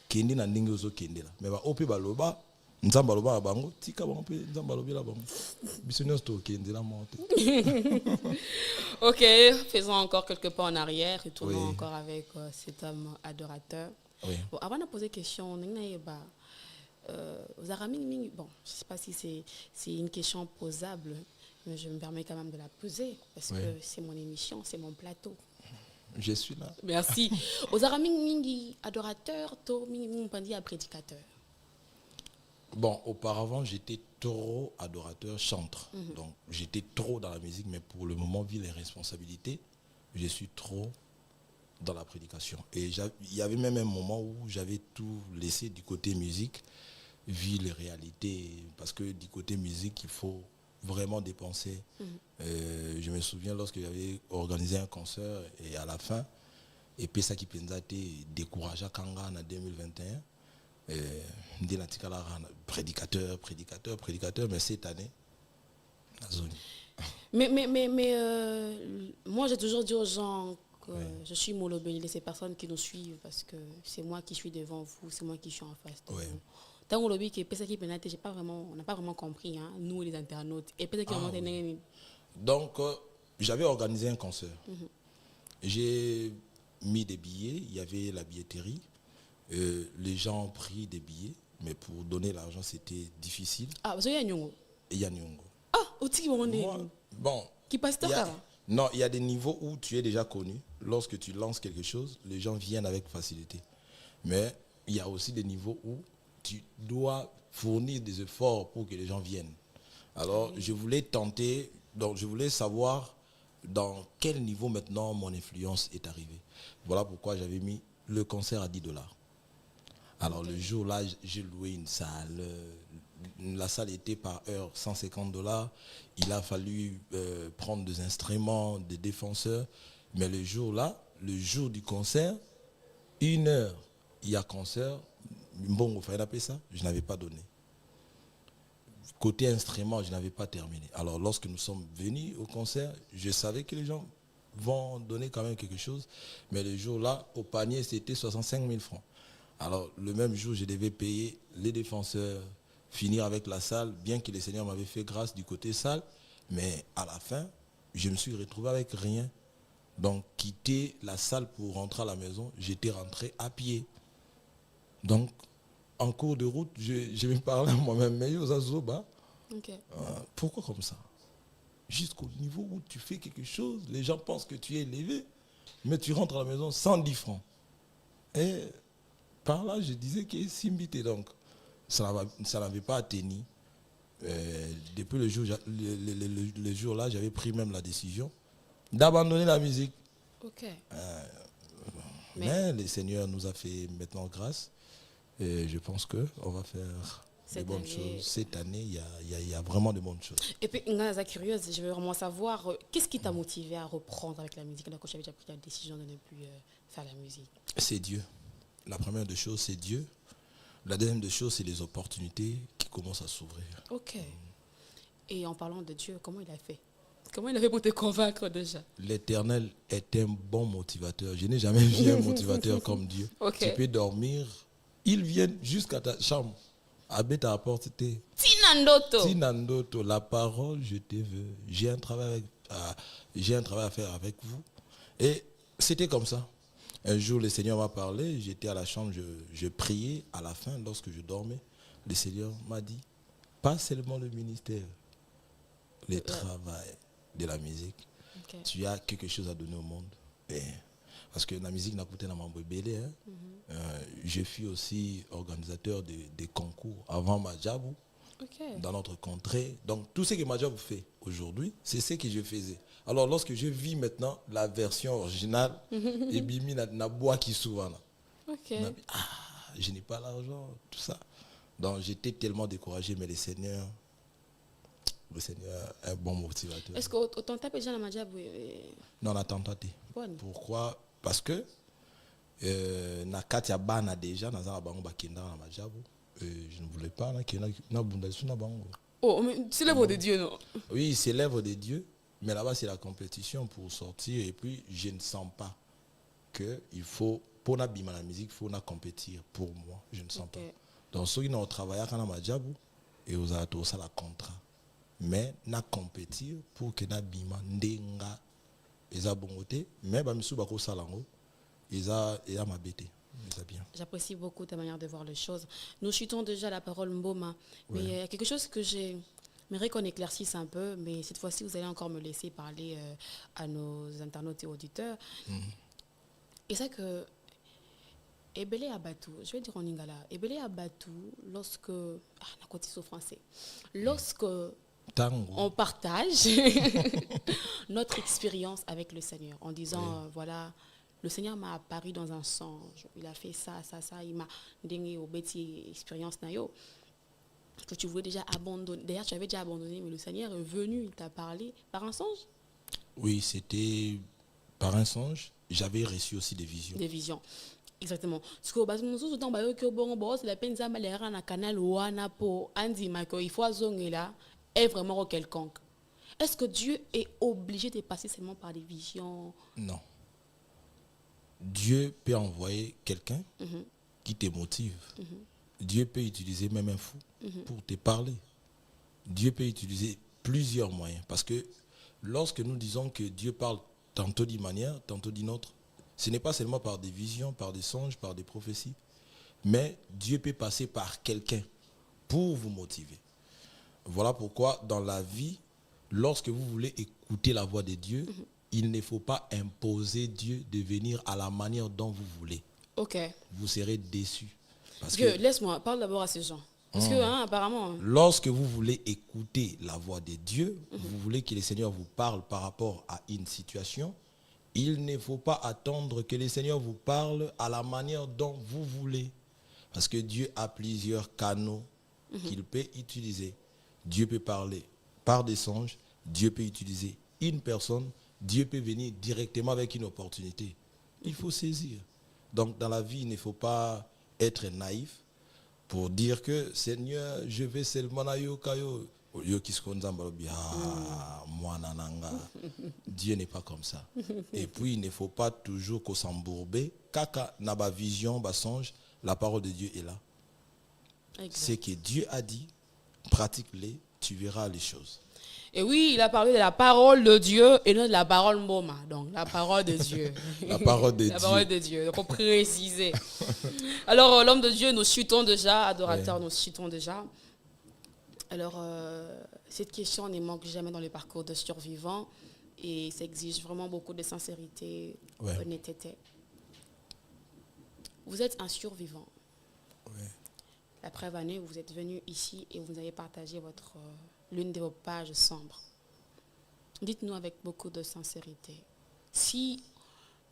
S2: Kendi na ndingi ozo kende la. Mais opi baloba, nzamba loba bango, tika bango pe nzamba lobi la bango. Bisognos to kende la monte.
S1: Ok, faisons encore quelques pas en arrière et tournons encore avec cet homme adorateur.
S2: Oui.
S1: Bon, avant de poser question, bon, je ne sais pas si c'est une question posable, mais je me permets quand même de la poser parce que c'est mon émission, c'est mon plateau.
S2: Je suis là.
S1: Merci. Aux Aramingi adorateur, to mingi prédicateur.
S2: Bon, auparavant, j'étais trop adorateur, chanteur. Donc, j'étais trop dans la musique, mais pour le moment, vu les responsabilités, je suis trop dans la prédication. Et il y avait même un moment où j'avais tout laissé du côté musique, vu les réalités. Parce que du côté musique, il faut vraiment dépenser. Je me souviens lorsque j'avais organisé un concert et à la fin, et puis ça qui a été découragé à Kanga en 2021. Prédicateur, mais cette année, la zone.
S1: Mais moi j'ai toujours dit aux gens que je suis Molobéli, ces personnes qui nous suivent parce que c'est moi qui suis devant vous, c'est moi qui suis en face de vous. Tant on lobby qui on n'a pas vraiment compris, hein, nous les internautes. Et peut-être
S2: donc j'avais organisé un concert. J'ai mis des billets, il y avait la billetterie. Les gens ont pris des billets, mais pour donner l'argent, c'était difficile.
S1: Ah, vous avez Nyongo.
S2: Il y a Nyongo.
S1: Ah, au-dessus,
S2: bon.
S1: Qui passe toi?
S2: Non, il y a des niveaux où tu es déjà connu. Lorsque tu lances quelque chose, les gens viennent avec facilité. Mais il y a aussi des niveaux où tu dois fournir des efforts pour que les gens viennent. Alors, je voulais tenter, donc je voulais savoir dans quel niveau maintenant mon influence est arrivée. Voilà pourquoi j'avais mis le concert à $10. Alors le jour-là, j'ai loué une salle. La salle était par heure $150. Il a fallu prendre des instruments, des défenseurs. Mais le jour-là, le jour du concert, 1 heure, il y a concert. Bon, il fallait appeler ça, je n'avais pas donné. Côté instrument, je n'avais pas terminé. Alors lorsque nous sommes venus au concert, je savais que les gens vont donner quand même quelque chose. Mais le jour-là, au panier, c'était 65 000 francs. Alors le même jour, je devais payer les défenseurs, finir avec la salle, bien que le Seigneur m'avait fait grâce du côté salle. Mais à la fin, je me suis retrouvé avec rien. Donc quitter la salle pour rentrer à la maison, j'étais rentré à pied. Donc en cours de route, je me parlais à moi-même, mais pourquoi comme ça? Jusqu'au niveau où tu fais quelque chose, les gens pensent que tu es élevé, mais tu rentres à la maison 110 francs. Et par là, je disais que Simbité, donc ça n'avait pas atteint. Depuis le jour-là, j'avais pris même la décision d'abandonner la musique. Mais le Seigneur nous a fait maintenant grâce. Et je pense qu'on va faire de bonnes choses. Cette année, il y a vraiment de bonnes choses.
S1: Et puis, Ngaza curieuse, je veux vraiment savoir, qu'est-ce qui t'a motivé à reprendre avec la musique quand tu avais déjà pris la décision de ne plus faire la musique?
S2: C'est Dieu. La première des choses, c'est Dieu. La deuxième des choses, c'est les opportunités qui commencent à s'ouvrir.
S1: Ok. Et en parlant de Dieu, comment il a fait? Comment il a fait pour te convaincre déjà?
S2: L'Éternel est un bon motivateur. Je n'ai jamais vu un motivateur comme Dieu. Tu peux dormir. Ils viennent jusqu'à ta chambre. Abet à la porte. Tinandoto. La parole, je te veux. J'ai un travail à faire avec vous. Et c'était comme ça. Un jour, le Seigneur m'a parlé. J'étais à la chambre, je priais. À la fin, lorsque je dormais, le Seigneur m'a dit, pas seulement le ministère, le travail de la musique.
S1: Okay.
S2: Tu as quelque chose à donner au monde. Et, parce que la musique n'a coûté dans mon bébé. Je suis aussi organisateur des concours avant Madjabou.
S1: Okay.
S2: Dans notre contrée. Donc, tout ce que Madjabou fait aujourd'hui, c'est ce que je faisais. Alors, lorsque je vis maintenant la version originale, et Bimi n'a bois qui souvent.
S1: Okay.
S2: Je n'ai pas l'argent, tout ça. Donc, j'étais tellement découragé, mais le Seigneur est un bon motivateur.
S1: Est-ce que autant taper déjà la Madjabou?
S2: Non, on a tenté.
S1: Bonne.
S2: Pourquoi? Parce que na Katia Bana déjà, dans un bango bakenda na Madjabou. Je ne voulais pas
S1: Oh, mais c'est l'œuvre de Dieu, non?
S2: Oui, c'est l'œuvre de Dieu, mais là-bas c'est la compétition pour sortir et puis je ne sens pas que il faut pour la bima la musique, il faut compétir pour moi, je ne sens pas. Donc ceux qui ont travaillé à Madjabou et aux atos ça la contrat. Mais na compétir pour que na bima ndenga eza bongoté, mais ba misu bako salango eza ma bête.
S1: J'apprécie beaucoup ta manière de voir les choses. Nous chutons déjà la parole Mboma. Mais il y a quelque chose que j'aimerais qu'on éclaircisse un peu, mais cette fois-ci, vous allez encore me laisser parler à nos internautes et auditeurs. Et c'est que Ebele Abatou, je vais dire en lingala, Ebele Abatou, lorsque... Ah, on a continué au français. Lorsque on partage notre expérience avec le Seigneur en disant, voilà... Le Seigneur m'a apparu dans un songe. Il a fait ça. Il m'a donné au bêtis expérience nayo. Que tu voulais déjà abandonner. D'ailleurs, tu avais déjà abandonné, mais le Seigneur est venu, il t'a parlé par un songe.
S2: Oui, c'était par un songe. J'avais reçu aussi des visions.
S1: Des visions. Exactement. Parce que c'est la peine de na canal wana po andi mako il faut zonger là est vraiment quelconque. Est-ce que Dieu est obligé de passer seulement par des visions?
S2: Non. Dieu peut envoyer quelqu'un qui te motive. Dieu peut utiliser même un fou pour te parler. Dieu peut utiliser plusieurs moyens. Parce que lorsque nous disons que Dieu parle tantôt d'une manière, tantôt d'une autre, ce n'est pas seulement par des visions, par des songes, par des prophéties, mais Dieu peut passer par quelqu'un pour vous motiver. Voilà pourquoi dans la vie, lorsque vous voulez écouter la voix de Dieu, il ne faut pas imposer Dieu de venir à la manière dont vous voulez.
S1: Ok.
S2: Vous serez déçus. Parce
S1: Dieu,
S2: que,
S1: laisse-moi, parle d'abord à ces gens. Parce que, apparemment...
S2: lorsque vous voulez écouter la voix de Dieu, vous voulez que le Seigneur vous parle par rapport à une situation, il ne faut pas attendre que le Seigneur vous parle à la manière dont vous voulez. Parce que Dieu a plusieurs canaux qu'il peut utiliser. Dieu peut parler par des songes, Dieu peut utiliser une personne, Dieu peut venir directement avec une opportunité. Il faut saisir. Donc dans la vie, il ne faut pas être naïf pour dire que Seigneur, je vais seulement à Yokayo. Dieu n'est pas comme ça. Et puis il ne faut pas toujours qu'on s'embourber. Kaka n'a pas vision, pas songe, la parole de Dieu est là. Ce que Dieu a dit, pratique-les, tu verras les choses.
S1: Et oui, il a parlé de la parole de Dieu et non de la parole Mboma. Donc, la parole de Dieu.
S2: La parole de Dieu.
S1: La parole de Dieu. Donc, on préciser. Alors, l'homme de Dieu, nous chutons déjà. Adorateurs, nous chutons déjà. Alors, cette question ne manque jamais dans le parcours de survivants. Et ça exige vraiment beaucoup de sincérité, honnêteté. Vous êtes un survivant. La preuve année, vous êtes venu ici et vous avez partagé l'une de vos pages sombres. Dites-nous avec beaucoup de sincérité, si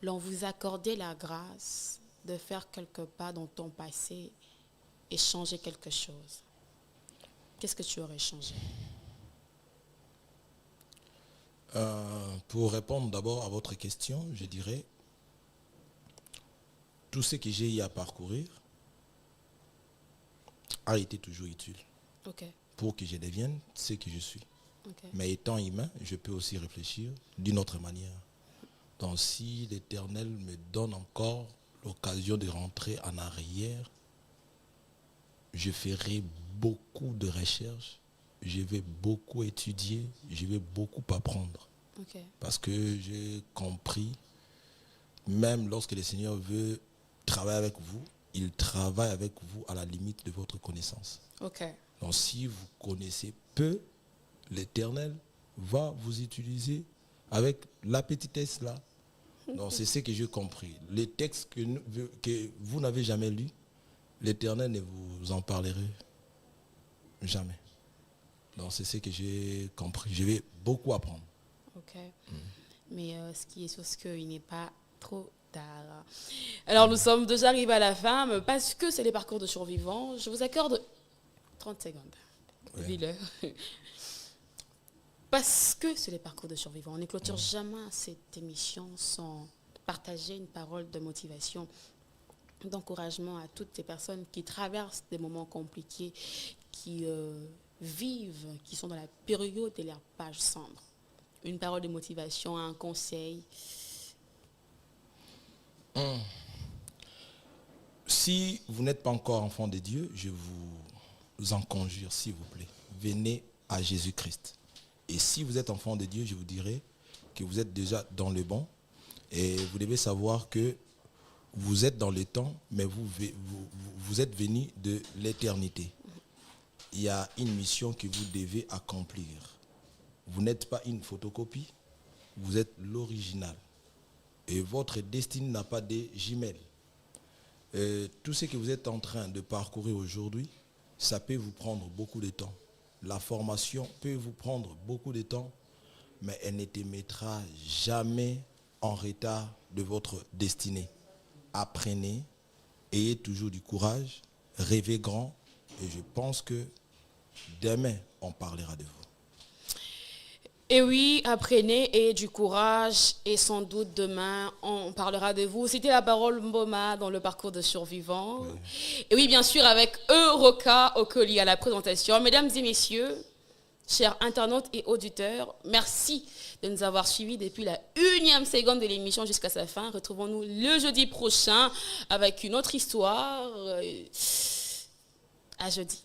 S1: l'on vous accordait la grâce de faire quelque pas dans ton passé et changer quelque chose, qu'est-ce que tu aurais changé?
S2: Pour répondre d'abord à votre question, je dirais tout ce que j'ai eu à parcourir a été toujours utile pour que je devienne ce que je suis. Mais étant humain, je peux aussi réfléchir d'une autre manière. Donc si l'Éternel me donne encore l'occasion de rentrer en arrière, je ferai beaucoup de recherches, je vais beaucoup étudier, je vais beaucoup apprendre. Parce que j'ai compris, même lorsque le Seigneur veut travailler avec vous, il travaille avec vous à la limite de votre connaissance. Donc si vous connaissez peu, l'Éternel va vous utiliser avec la petitesse là. Donc c'est ce que j'ai compris. Les textes que vous n'avez jamais lus, l'Éternel ne vous en parlerait jamais. Donc c'est ce que j'ai compris. Je vais beaucoup apprendre.
S1: Ok. Mais ce qui est sûr, c'est qu'il n'est pas trop tard. Alors nous sommes déjà arrivés à la fin, mais parce que c'est les parcours de survivants, je vous accorde 30 secondes.
S2: Ouais.
S1: Dis-le. Parce que c'est les parcours de survivants. On ne clôture jamais cette émission sans partager une parole de motivation, d'encouragement à toutes ces personnes qui traversent des moments compliqués, qui vivent, qui sont dans la période de leur page sombre. Une parole de motivation, un conseil.
S2: Si vous n'êtes pas encore enfant de Dieu, je vous en conjure, s'il vous plaît, venez à Jésus-Christ. Et si vous êtes enfant de Dieu, je vous dirai que vous êtes déjà dans le bon. Et vous devez savoir que vous êtes dans le temps, mais vous êtes venu de l'éternité. Il y a une mission que vous devez accomplir. Vous n'êtes pas une photocopie, vous êtes l'original. Et votre destinée n'a pas de jumelles. Tout ce que vous êtes en train de parcourir aujourd'hui, ça peut vous prendre beaucoup de temps. La formation peut vous prendre beaucoup de temps, mais elle ne te mettra jamais en retard de votre destinée. Apprenez, ayez toujours du courage, rêvez grand, et je pense que demain, on parlera de vous.
S1: Et oui, apprenez et du courage et sans doute demain, on parlera de vous. C'était la parole Mboma dans le parcours de survivants. Oui. Et oui, bien sûr, avec Euroka Okoli à la présentation. Mesdames et messieurs, chers internautes et auditeurs, merci de nous avoir suivis depuis la 1e seconde de l'émission jusqu'à sa fin. Retrouvons-nous le jeudi prochain avec une autre histoire. À jeudi.